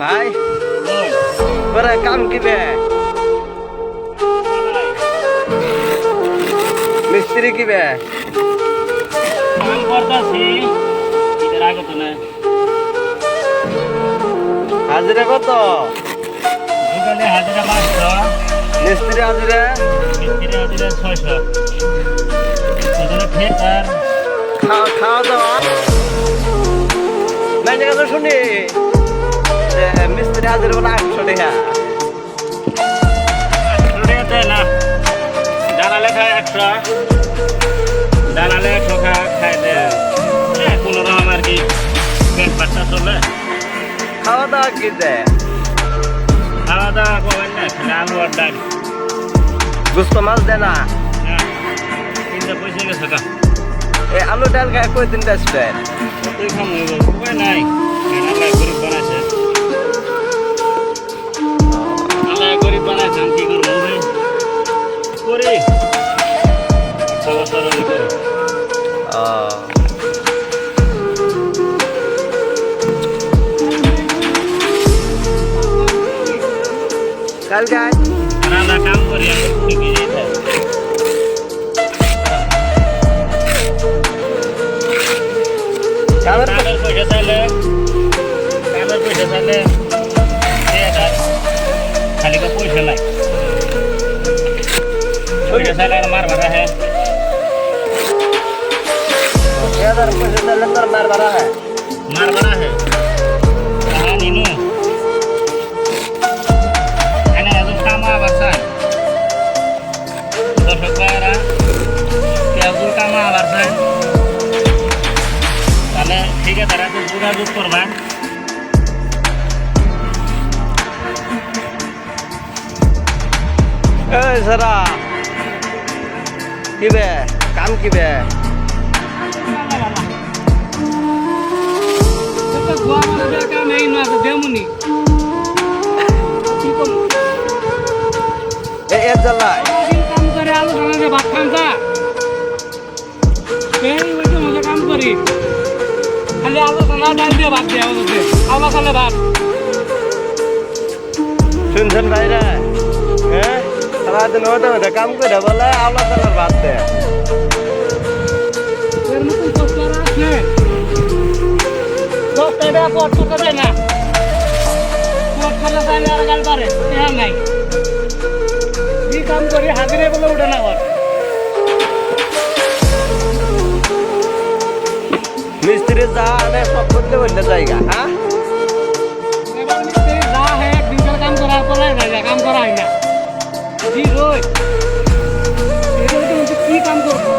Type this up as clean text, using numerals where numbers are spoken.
ভাই করে কাম কিবে মিস্ত্রি কিবে কাম করতাছি ঈদের আগে তো না হাজিরা কত সকালে হাজিরা 500 মিস্ত্রি হাজিরা মিস্ত্রি হাজিরা 600 ওদের ফের খাওয়া দাওয়া মানে কথা শুনি যে মিস্ত্রি হাজিরা বলে 800 টাকা দেয় না দাঁড়ালে খায় 100 দাঁড়ালে 100 খায় দেয় কোনো রকম আর কি পেট বাচ্চা চলে খাওয়া দাওয়া কি দেয় খাওয়া দাওয়া করবেন না খালি আলু আর ডাল গুস্ত মাছ দেয় না তিনটা পয়সা গেছে কা এই আলু ডাল খায় কই তিনটা আসবে তুই খামু উপায় নাই আল্লাহ গরিব বানাইছে আল্লাহ গরিব বানাইছে আমি কি করবো ভাই করি সবার সরল করি কালকে আর আমরা কাম করি আমি ঠিকই যেতে কামের কামের পয়সা চাইলে খালি কা পয়সা নাই পয়সা চাইলে আর মার ভাড়া হ্যাঁ 1000 पैसे चले तर मार भरा है मार बड़ा है कहाँ नीनू अने अजून काम आवारसान दर्शक भाईरा ते अजून काम आवारसान তাহলে ঠিক আছে তারা তো যোগাযোগ করবা ए सरा किबे काम किबे তো গোয়া মানে কাম এই না তো দেমুনি ए जल्ला কাম করে আলু বানাতে ভাত খান যা এই ওই মজা কাম করি খালি আলু বানা ডাল দিয়ে ভাত দেওয়া হচ্ছে আলু খালে ভাত শুনছেন ভাইরা হ্যাঁ সারাদিন ওটা কাম করে বলে আওলা চালার ভাত দেয় এর মতন কষ্ট আর আছে 10 টাকা পট করতে না পট করলে তাহলে আর গাল পারে হ্যাঁ নাই এই কাম করি হাজিরে বলে উঠে না আর মিস্ত্রি যা আনে সব করতে বললে জায়গা হ্যাঁ এবার মিস্ত্রি যা है दिन का काम करा पड़ा है काम करा है ना जी रोज ये तो मुझे की काम करो